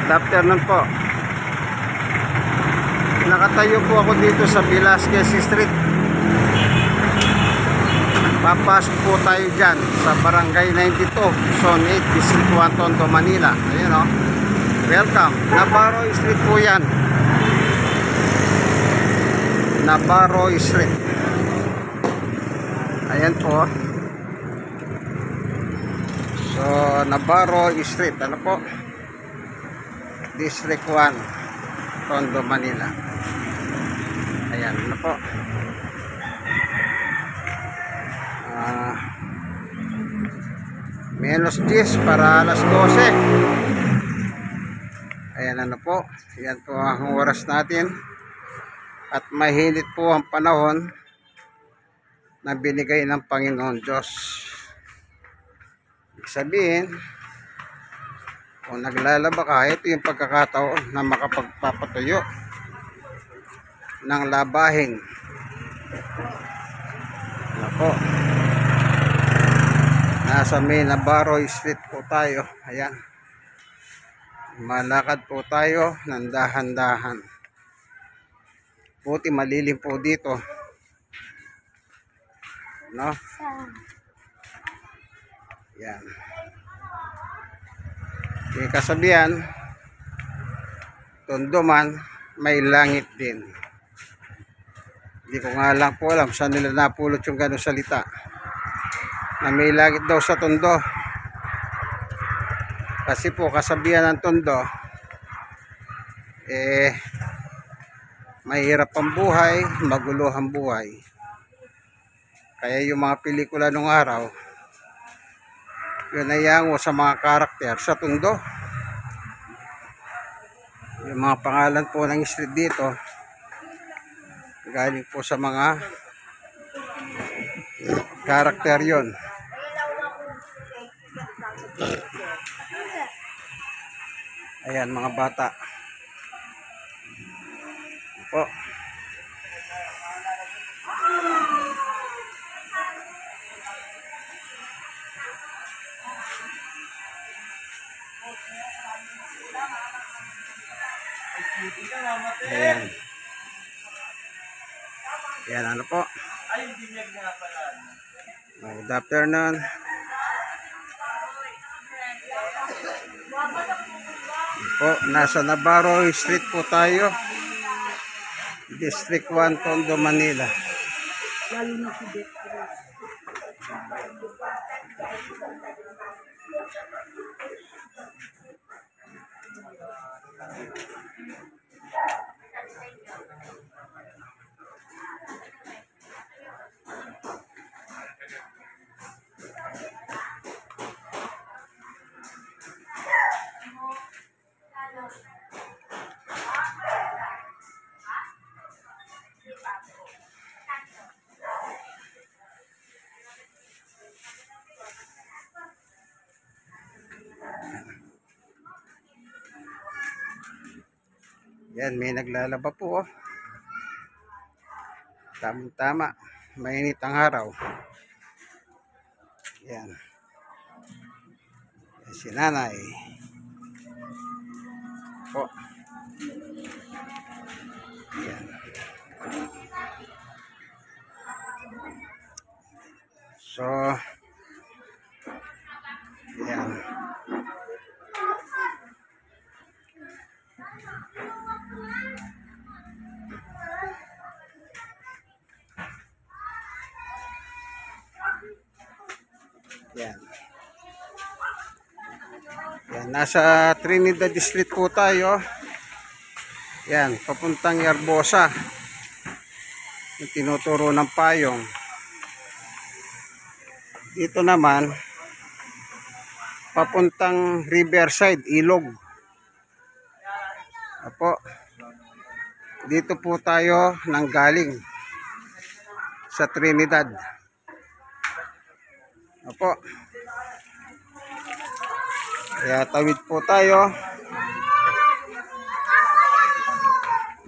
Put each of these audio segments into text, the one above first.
Good afternoon po. Nakatayo po ako dito sa Velasquez Street. Papasok po tayo dyan sa Barangay 92, Zone 8, District 1, Tondo, Manila. Ayan o. Welcome. Navarro Street po yan. Navarro Street. Ayan po. So, Navarro Street. Ano po? District 1, Tondo, Manila. Ayan. Ano po? Menos 10 para alas 12. Ayan, ano po. Ayan po ang oras natin. At mahinit po ang panahon na binigay ng Panginoon Diyos. Ibig sabihin, kung naglalaba ka, ito yung pagkakataon na makapagpapatuyo ng labahin. Ano po. Nasa may Navarro Street po tayo. Ayan. Malakad po tayo ng dahan-dahan. Buti malilim po dito. No? Ayan. May kasabihan, Tondo man, may langit din. Hindi ko nga lang po alam saan nila napulot yung ganong salita. Na may langit daw sa Tondo. Kasi po kasabihan ng Tondo, mahirap ang buhay, magulo ang buhay. Kaya yung mga pelikula nung araw, yun ay yango sa mga karakter sa Tondo. Yung mga pangalan po ng street dito, galing po sa mga karakter yun. Ayan mga bata. Po. Ayan. Ayan, ano po. Good afternoon. Po, nasa Navarro Street po tayo. District 1, Tondo, Manila. Lalo na si Bet. Yan, may naglalaba po oh. Tama-tama. Mainit ang araw. Yan. Yan si nanay. Po. Yan. So, yan. Yan. Yan, nasa Trinidad District po tayo. Yan, papuntang Yarbosa. Yung tinuturo ng payong. Dito naman, papuntang Riverside, Ilog. Apo. Dito po tayo nanggaling sa Trinidad. Apo. Kaya tawid po tayo.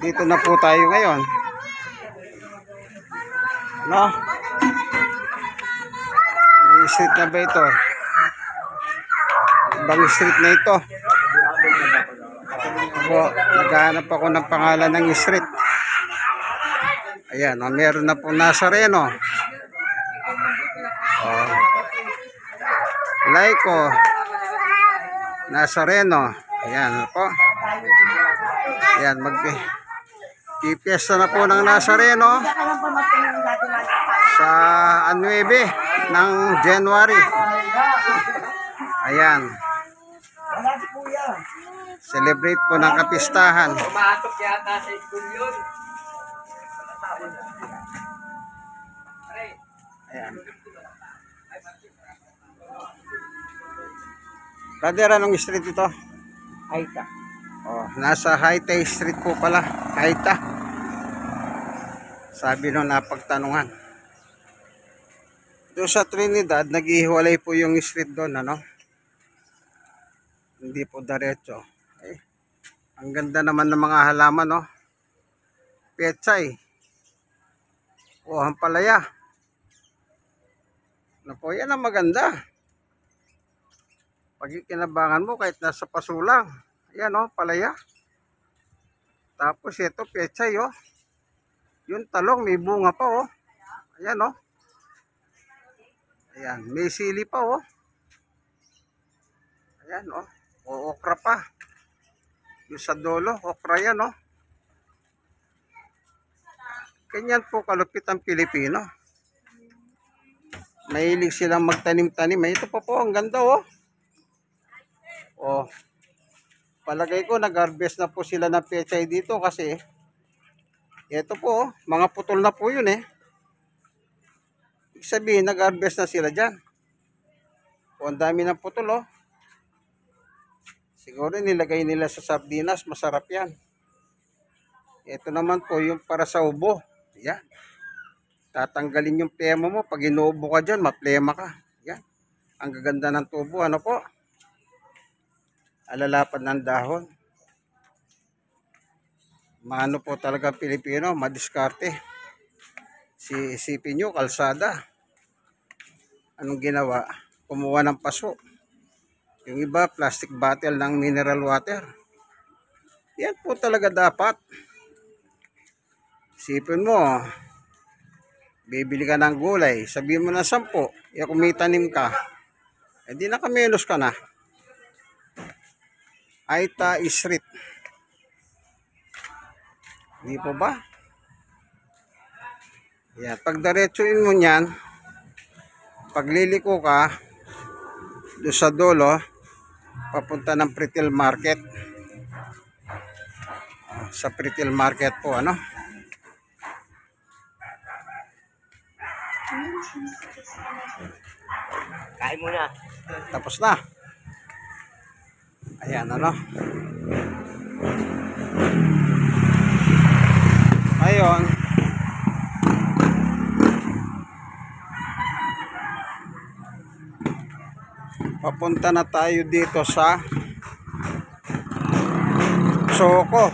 Dito na po tayo ngayon. Ano? Ang street na ba ito? Ibang street na ito. Po, naghahanap ako ng pangalan ng street. Ayan, meron na pong Nazareno. Laiko. Nazareno. Ayan po. Ayan, pipiesta na po ng Nazareno sa 9 ng January. Ayan. Celebrate po ng kapistahan. Pumatok yata sa school yun. Ayan. Brother, anong street ito? Aita. Oh, nasa Haita Street po pala. Haita. Sabi nung napagtanungan. Doon sa Trinidad, naghihiwalay po yung street doon, ano? Hindi po diretso. Eh, ang ganda naman ng mga halaman, no? Pechay. O, Hampalaya. Ano po, yan ang maganda. Pagkikinabangan mo kahit nasa pasulang. Ayan, oh, palaya. Tapos ito, pechay, oh. Yung talong, may bunga pa, oh. Ayan, oh. Ayan, may sili pa, oh. Ayan, oh. O, okra pa. Yung sa dulo, okra yan, oh. Ganyan po kalupit ang Pilipino. Mahilig silang magtanim-tanim. Ito pa po, ang ganda, oh. Oh. Palagay ko nag-harvest na po sila ng pechay dito kasi ito po, mga putol na po yun eh. Ibig sabihin, nag-harvest na sila dyan. O, ang dami ng putol, oh. Siguro nilagay nila sa sardinas, masarap yan. Ito naman po yung para sa ubo. Yan. Tatanggalin yung plema mo. Pag inuubo ka dyan, maplema ka. Yan. Ang gaganda ng tubo, ano po? Alalapad ng dahon. Maano po talaga Pilipino, madiskarte. Isipin nyo, kalsada. Anong ginawa? Kumuha ng paso. Yung iba, plastic bottle ng mineral water. Yan po talaga dapat. Isipin mo, bibili ka ng gulay, sabihin mo na 10, kung may tanim ka, di nakamenos ka na. Aita Street. Hindi po ba? Yan. Pag diretsuin mo niyan, pagliliko ka, doon sa dulo, papunta ng Pretil Market. Sa Pretil Market po, ano? Kain muna. Tapos na. Ayan, ano? Ngayon, papunta na tayo dito sa Soko.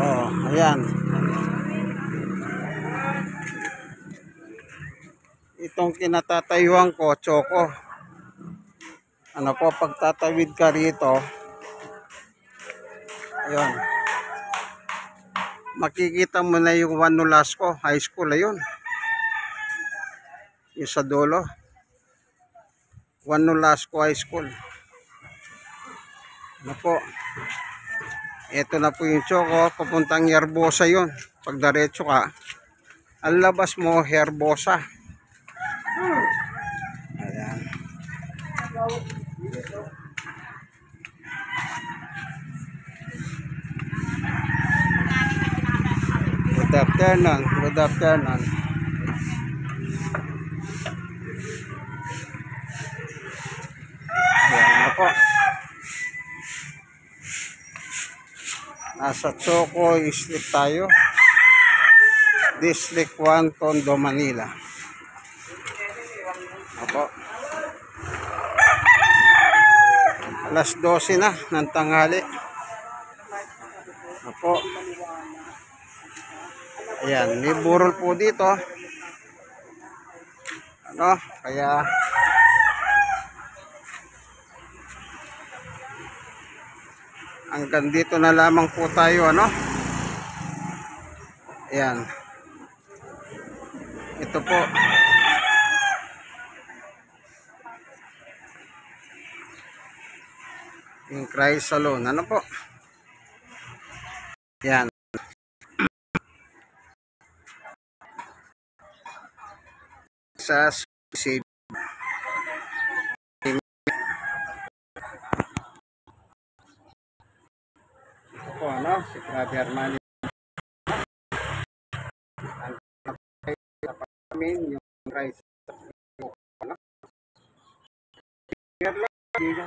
Oh, ayan. Itong kinatatayuan ko, Choco. Ano po, pagtatawid ka rito, ayun, makikita mo na yung Juan Nolasco High School, ayun. Yung sa dulo. Juan Nolasco High School. Ano po. Ito na po yung Choco, papuntang Herbosa yun. Pag diretso ka, ang labas mo, Herbosa. Ayan. Good afternoon. Good afternoon. Ayan na po. Nasa Choco Street tayo. District 1, Tondo, Manila. Apo. Alas 12 na ng tanghali. Apo. Ayan, may burol po dito. Ano, kaya Hanggang dito na lamang po tayo, ano? Ayan. Ito po. Yung Christ Salon. Ano po? Ayan. Sa save. Ito po, ano? Si Brother Armani. Yung Christ. Ano? Hindi